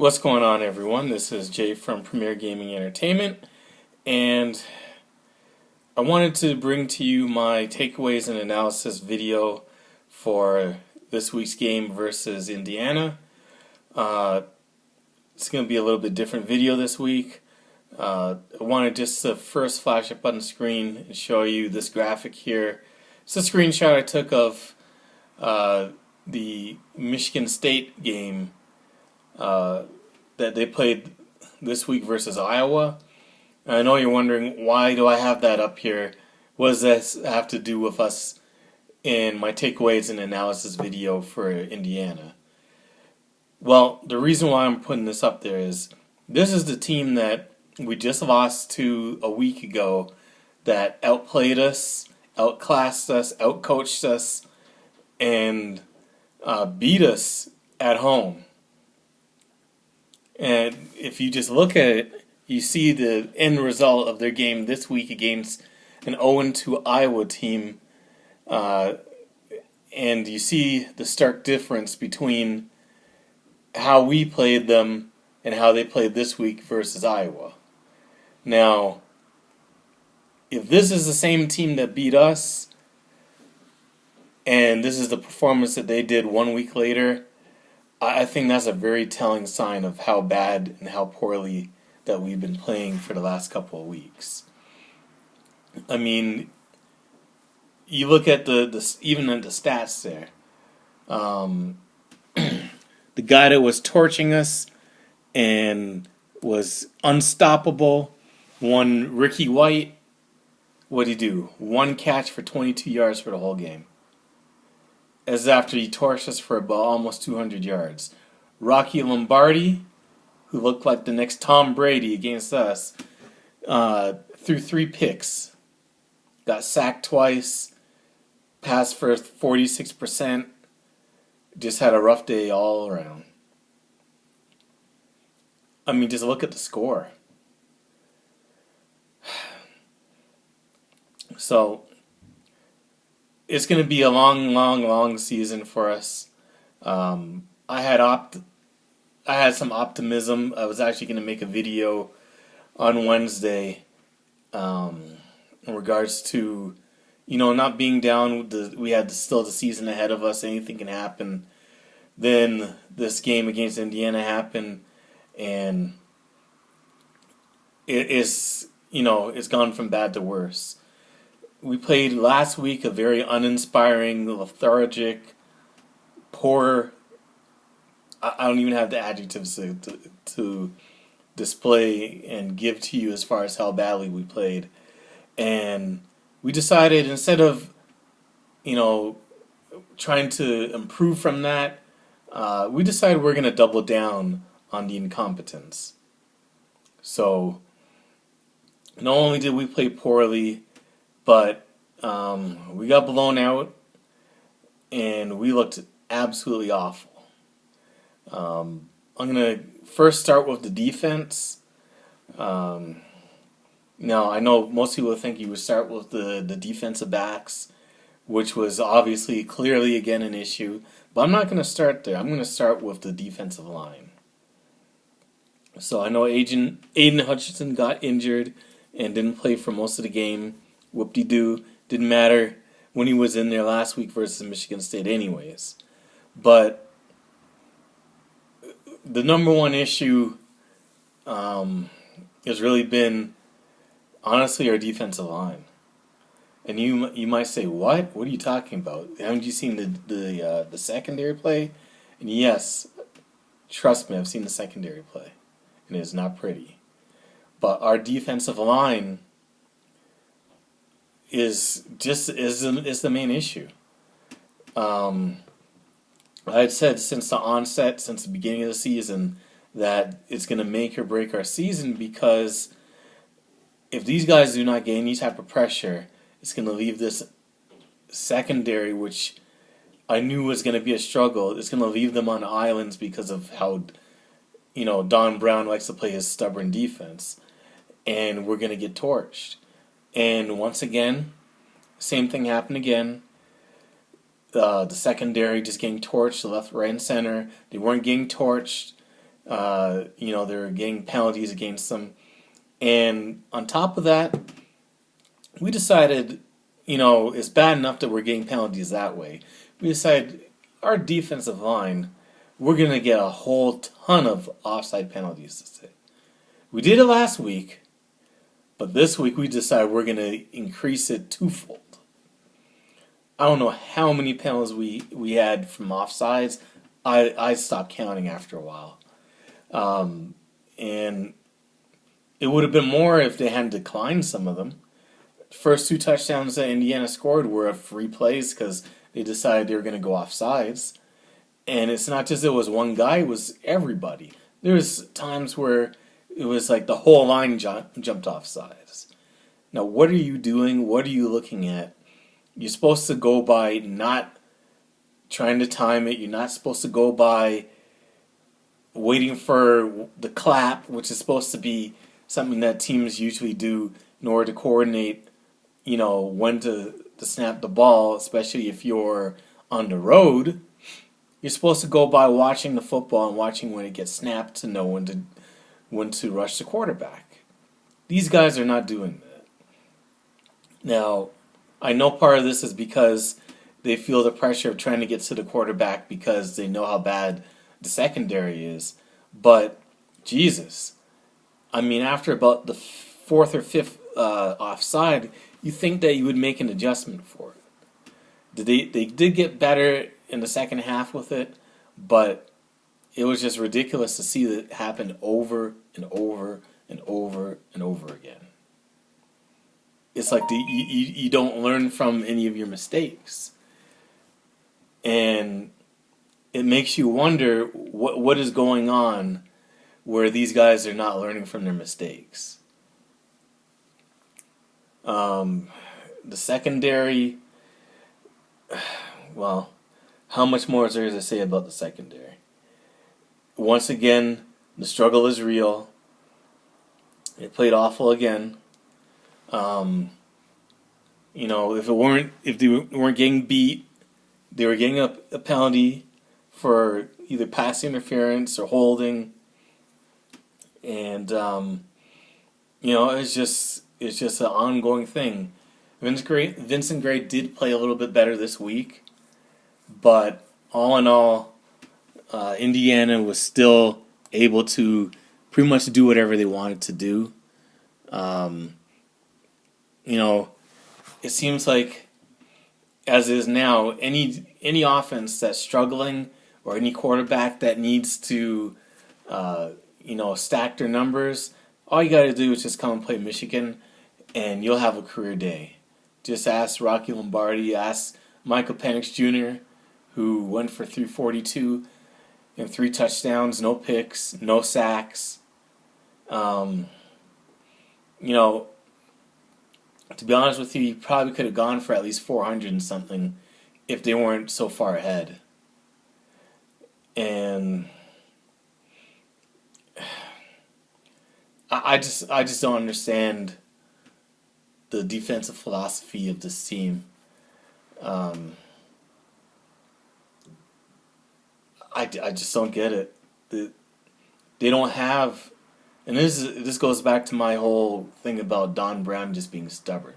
What's going on, everyone? This is Jay from Premier Gaming Entertainment, and I wanted to bring to you my takeaways and analysis video for this week's game versus Indiana. Uh, it's going to be a little bit different video this week. I wanted just to first flash up on the screen and show you this graphic here. It's a screenshot I took of the Michigan State game that they played this week versus Iowa. And I know you're wondering, why do I have that up here? What does this have to do with us in my takeaways and analysis video for Indiana? Well, the reason why I'm putting this up there is this is the team that we just lost to a week ago that outplayed us, outclassed us, outcoached us, and beat us at home. And if you just look at it, you see the end result of their game this week against an 0-2 Iowa team, and you see the stark difference between how we played them and how they played this week versus Iowa. Now, if this is the same team that beat us, and this is the performance that they did 1 week later, I think that's a very telling sign of how bad and how poorly that we've been playing for the last couple of weeks. I mean, you look at even at the stats there. The guy that was torching us and was unstoppable, one Ricky White, what'd he do? One catch for 22 yards for the whole game. As after he torched us for about almost 200 yards. Rocky Lombardi, who looked like the next Tom Brady against us, threw 3 picks. Got sacked twice, passed for 46%, just had a rough day all around. I mean, just look at the score. So, it's going to be a long season for us. I had some optimism. I was actually going to make a video on Wednesday in regards to, not being down. We had still the season ahead of us. Anything can happen. Then this game against Indiana happened, and it's gone from bad to worse. We played last week a very uninspiring, lethargic, poor. I don't even have the adjectives to display and give to you as far as how badly we played. And we decided, instead of, trying to improve from that, we decided we're going to double down on the incompetence. So, not only did we play poorly, but we got blown out, and we looked absolutely awful. I'm going to first start with the defense. Now, I know most people think you would start with the defensive backs, which was obviously clearly again an issue, but I'm not going to start there. I'm going to start with the defensive line. So I know Aiden Hutchinson got injured and didn't play for most of the game. Whoop-de-doo. Didn't matter when he was in there last week versus Michigan State anyways. But the number one issue has really been, honestly, our defensive line. And you might say, what? What are you talking about? Haven't you seen the secondary play? And yes, trust me, I've seen the secondary play. And it is not pretty. But our defensive line is the main issue. I had said since the onset, since the beginning of the season, that it's going to make or break our season, because if these guys do not get any type of pressure, it's going to leave this secondary, which I knew was going to be a struggle. It's going to leave them on islands because of how Don Brown likes to play his stubborn defense, and we're going to get torched. And once again, same thing happened again. The secondary just getting torched, the left, right, and center. They weren't getting torched. They were getting penalties against them. And on top of that, we decided, it's bad enough that we're getting penalties that way. We decided our defensive line, we're going to get a whole ton of offside penalties this day. We did it last week, but this week we decided we're going to increase it twofold. I don't know how many penalties we had from offsides. I stopped counting after a while. And it would have been more if they hadn't declined some of them. First two touchdowns that Indiana scored were free plays because they decided they were going to go offsides. And it's not just it was one guy, it was everybody. There was times where it was like the whole line jumped offsides. Now, what are you doing? What are you looking at? You're supposed to go by not trying to time it. You're not supposed to go by waiting for the clap, which is supposed to be something that teams usually do in order to coordinate, when to snap the ball, especially if you're on the road. You're supposed to go by watching the football and watching when it gets snapped to know when to rush the quarterback. These guys are not doing that. Now, I know part of this is because they feel the pressure of trying to get to the quarterback because they know how bad the secondary is. But, Jesus, I mean, after about the fourth or fifth offside, you think that you would make an adjustment for it. They did get better in the second half with it, but it was just ridiculous to see that happen over and over and over and over again. It's like you don't learn from any of your mistakes. And it makes you wonder what is going on where these guys are not learning from their mistakes. The secondary, well, how much more is there to say about the secondary? Once again, the struggle is real. They played awful again. If they weren't getting beat, they were getting a penalty for either pass interference or holding, and it's just an ongoing thing. Vincent Gray did play a little bit better this week, but all in all, Indiana was still able to pretty much do whatever they wanted to do. It seems like, as is now, any offense that's struggling or any quarterback that needs to, stack their numbers, all you got to do is just come and play Michigan, and you'll have a career day. Just ask Rocky Lombardi, ask Michael Penix Jr., who went for 342 and 3 touchdowns, no picks, no sacks. To be honest with you, he probably could have gone for at least 400 and something if they weren't so far ahead. And I just don't understand the defensive philosophy of this team. I just don't get it. They don't have, and this goes back to my whole thing about Don Brown just being stubborn.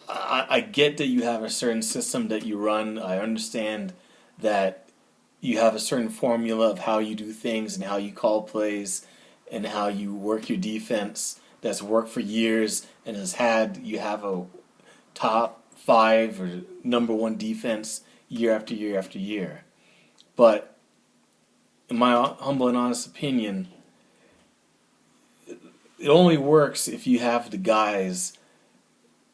I get that you have a certain system that you run. I understand that you have a certain formula of how you do things and how you call plays and how you work your defense that's worked for years and you have a top 5 or number 1 defense year after year after year. But in my humble and honest opinion, it only works if you have the guys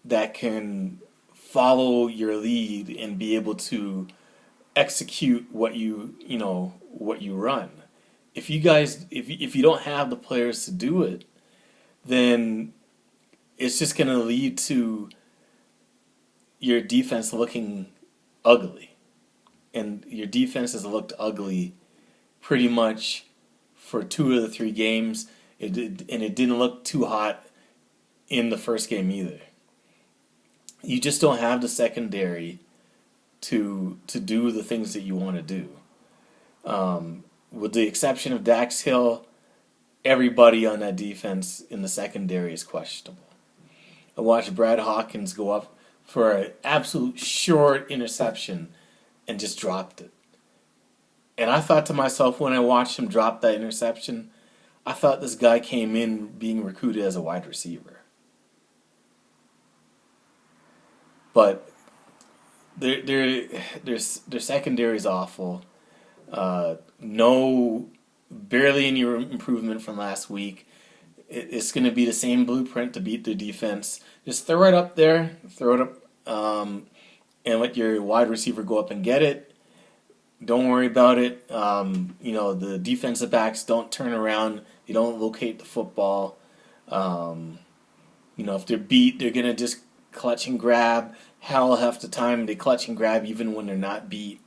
that can follow your lead and be able to execute what you run. If you don't have the players to do it, then it's just going to lead to your defense looking ugly. And your defense has looked ugly pretty much for 2 of the 3 games. It didn't look too hot in the first game either. You just don't have the secondary to do the things that you want to do. with the exception of Dax Hill, everybody on that defense in the secondary is questionable. I watched Brad Hawkins go up for an absolute short interception and just dropped it. And I thought to myself when I watched him drop that interception, I thought this guy came in being recruited as a wide receiver. But their secondary is awful. Barely any improvement from last week. It's going to be the same blueprint to beat the defense. Just throw it up there, and let your wide receiver go up and get it. Don't worry about it. The defensive backs don't turn around. They don't locate the football. If they're beat, they're going to just clutch and grab. Hell, half the time they clutch and grab even when they're not beat.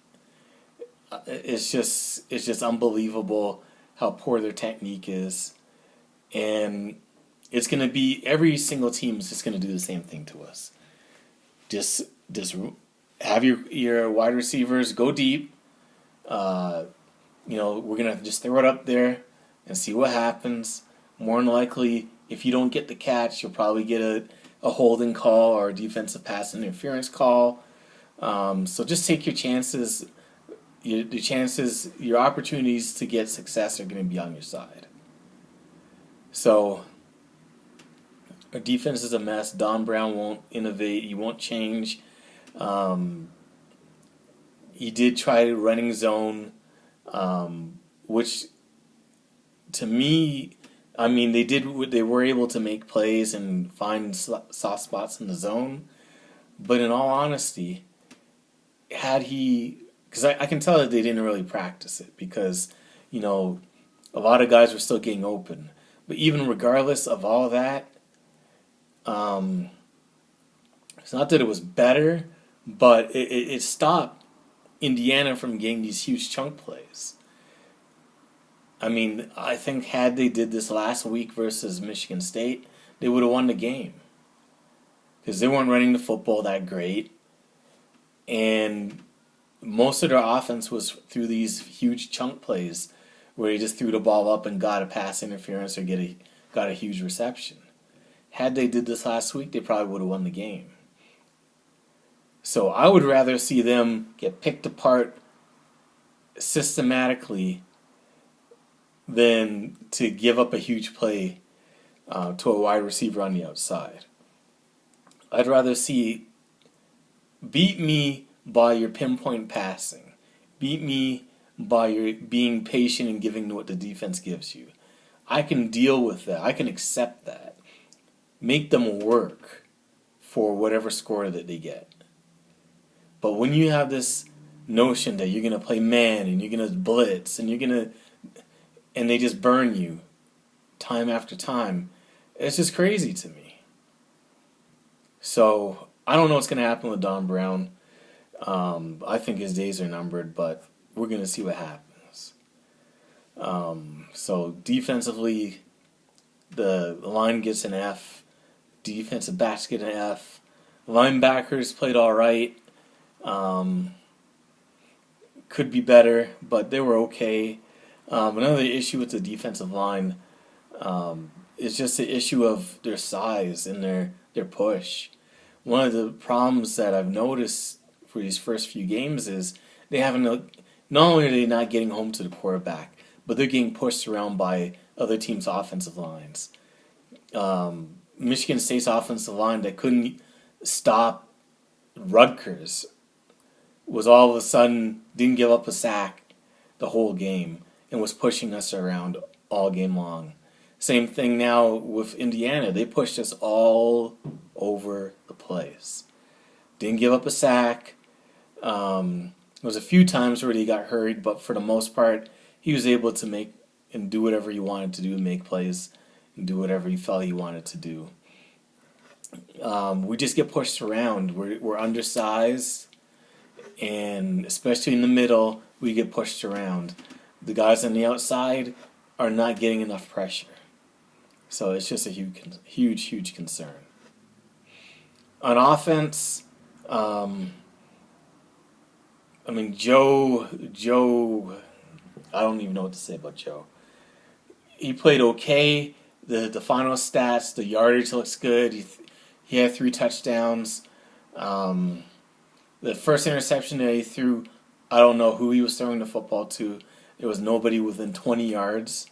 It's just unbelievable how poor their technique is. And it's going to be, every single team is just going to do the same thing to us. Just have your wide receivers go deep. We're going to just throw it up there and see what happens. More than likely, if you don't get the catch, you'll probably get a holding call or a defensive pass interference call. So just take your chances. Your opportunities to get success are going to be on your side. So our defense is a mess. Don Brown won't innovate. He won't change. He did try running zone, which to me, they were able to make plays and find soft spots in the zone. But in all honesty, because I can tell that they didn't really practice it because, a lot of guys were still getting open. But even regardless of all that, it's not that it was better, but it stopped Indiana from getting these huge chunk plays. I think had they did this last week versus Michigan State, they would have won the game. Because they weren't running the football that great. And most of their offense was through these huge chunk plays where he just threw the ball up and got a pass interference or got a huge reception. Had they did this last week, they probably would have won the game. So I would rather see them get picked apart systematically than to give up a huge play to a wide receiver on the outside. I'd rather see beat me by your pinpoint passing. Beat me by your being patient and giving what the defense gives you. I can deal with that. I can accept that. Make them work for whatever score that they get. But when you have this notion that you're going to play man and you're going to blitz and and they just burn you time after time, it's just crazy to me. So I don't know what's going to happen with Don Brown. I think his days are numbered, but we're going to see what happens. So defensively, the line gets an F. Defensive backs get an F. Linebackers played all right. Could be better, but they were okay. Another issue with the defensive line is just the issue of their size and their push. One of the problems that I've noticed for these first few games is not only are they not getting home to the quarterback, but they're getting pushed around by other teams' offensive lines. Michigan State's offensive line that couldn't stop Rutgers was all of a sudden didn't give up a sack the whole game and was pushing us around all game long. Same thing now with Indiana. They pushed us all over the place. Didn't give up a sack. There was a few times where he got hurried, but for the most part, he was able to make and do whatever he wanted to do, make plays, and do whatever he felt he wanted to do. We just get pushed around. We're undersized, and especially in the middle, we get pushed around. The guys on the outside are not getting enough pressure. So it's just a huge concern. On offense, Joe, I don't even know what to say about Joe. He played okay. The final stats, the yardage looks good. He had 3 touchdowns. The first interception that he threw, I don't know who he was throwing the football to. There was nobody within 20 yards.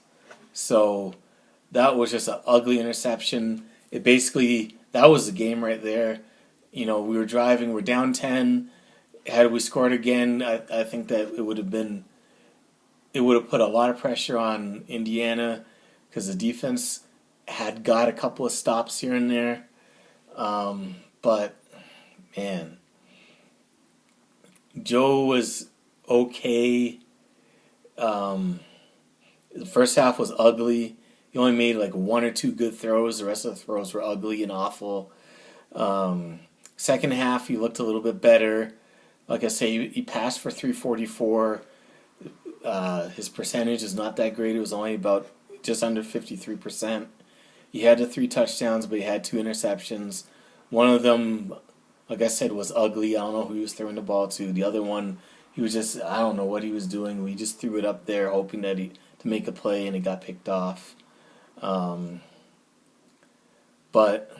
So that was just an ugly interception. That was the game right there. We were driving, we're down 10. Had we scored again, I think that it would have put a lot of pressure on Indiana because the defense had got a couple of stops here and there. But, man, Joe was okay. The first half was ugly. He only made like 1 or 2 good throws. The rest of the throws were ugly and awful. Second half, he looked a little bit better. Like I say, he passed for 344. His percentage is not that great. It was only about just under 53%. He had the 3 touchdowns, but he had 2 interceptions. One of them, like I said, was ugly. I don't know who he was throwing the ball to. The other one, he was just, I don't know what he was doing. We just threw it up there hoping that to make a play, and it got picked off. But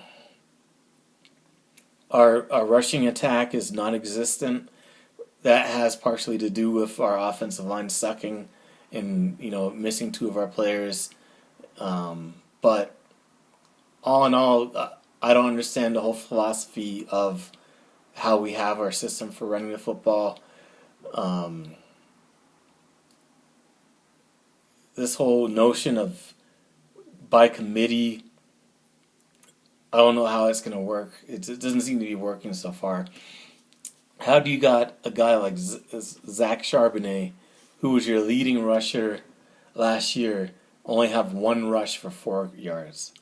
our rushing attack is non-existent. That has partially to do with our offensive line sucking and missing 2 of our players. But all in all, I don't understand the whole philosophy of how we have our system for running the football. This whole notion of by committee, I don't know how it's going to work. It doesn't seem to be working so far. How do you got a guy like Zach Charbonnet, who was your leading rusher last year, only have 1 rush for 4 yards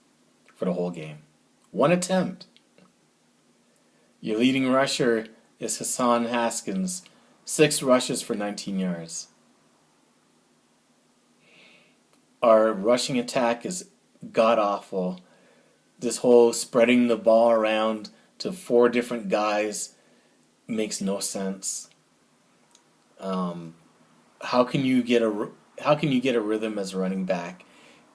for the whole game? 1 attempt. Your leading rusher is Hassan Haskins, 6 rushes for 19 yards. Our rushing attack is god-awful. This whole spreading the ball around to 4 different guys makes no sense. How can you get a rhythm as a running back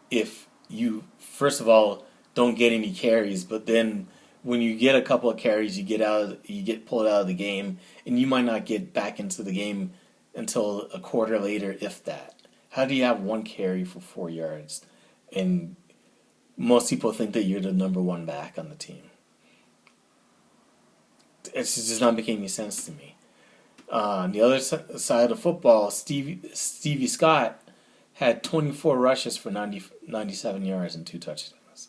if you, first of all, don't get any carries, but then when you get a couple of carries, you get pulled out of the game, and you might not get back into the game until a quarter later, if that. How do you have 1 carry for 4 yards? And most people think that you're the number 1 back on the team. It's just not making any sense to me. On the other side of football, Stevie Scott had 24 rushes for 97 yards and 2 touchdowns.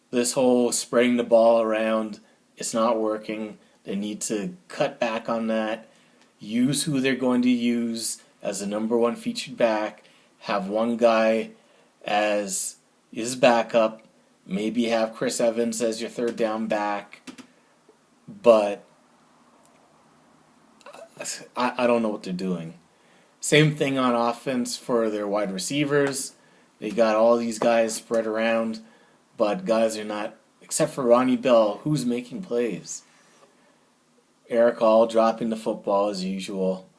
This whole spreading the ball around, it's not working. They need to cut back on that. Use who they're going to use as the number 1 featured back. Have 1 guy as his backup. Maybe have Chris Evans as your 3rd down back. But I don't know what they're doing. Same thing on offense for their wide receivers. They got all these guys spread around, but guys are not, except for Ronnie Bell, who's making plays. Eric All dropping the football as usual.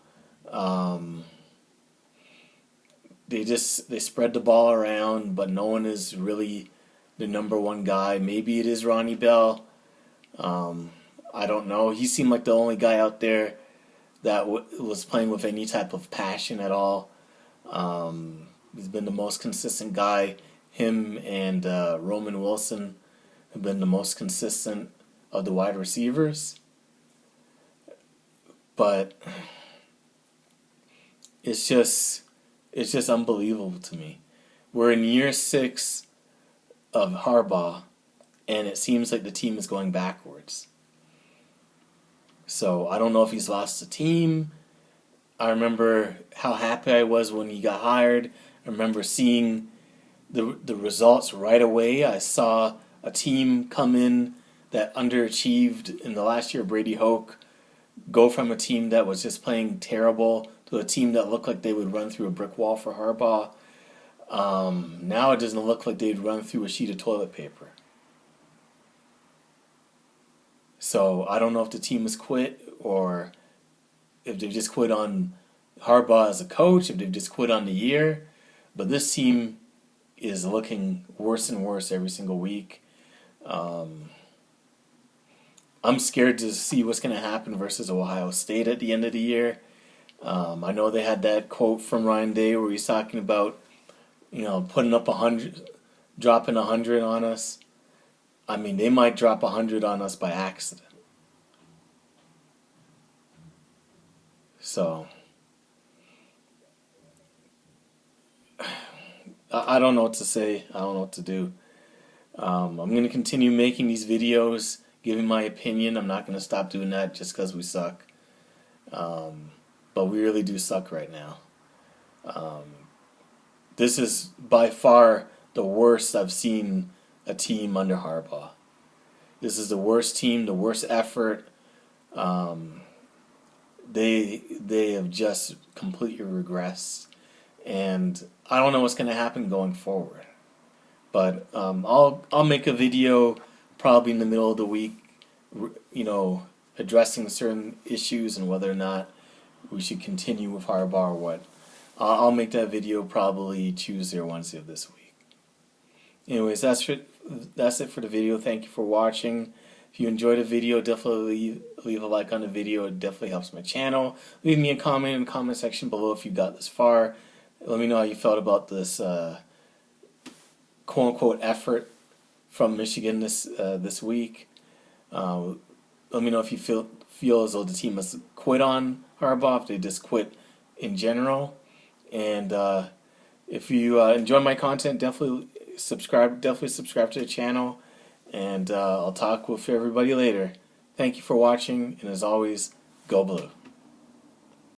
They spread the ball around, but no one is really the number 1 guy. Maybe it is Ronnie Bell. I don't know. He seemed like the only guy out there that was playing with any type of passion at all. He's been the most consistent guy. Him and Roman Wilson have been the most consistent of the wide receivers. But it's just unbelievable to me. We're in year 6 of Harbaugh, and it seems like the team is going backwards. So I don't know if he's lost the team. I remember how happy I was when he got hired. I remember seeing the results right away. I saw a team come in that underachieved in the last year. Brady Hoke go from a team that was just playing terrible to a team that looked like they would run through a brick wall for Harbaugh. Now it doesn't look like they'd run through a sheet of toilet paper. So I don't know if the team has quit or if they just quit on Harbaugh as a coach, if they've just quit on the year. But this team is looking worse and worse every single week. I'm scared to see what's going to happen versus Ohio State at the end of the year. I know they had that quote from Ryan Day where he's talking about, putting up 100, dropping 100 on us. I mean, they might drop 100 on us by accident. So, I don't know what to say. I don't know what to do. I'm going to continue making these videos, giving my opinion. I'm not going to stop doing that just because we suck. But we really do suck right now. This is by far the worst I've seen a team under Harbaugh. This is the worst team, the worst effort. They have just completely regressed, and I don't know what's going to happen going forward. But I'll make a video probably in the middle of the week, addressing certain issues and whether or not we should continue with Harbaugh or what. I'll make that video probably Tuesday or Wednesday of this week. Anyways, that's it for the video. Thank you for watching. If you enjoyed the video, definitely leave a like on the video. It definitely helps my channel. Leave me a comment in the comment section below if you got this far. Let me know how you felt about this quote-unquote effort from Michigan this week. Let me know if you feel as though the team has quit on Harbaugh, if they just quit in general. And if you enjoy my content, definitely subscribe to the channel. And I'll talk with everybody later. Thank you for watching, and as always, go blue.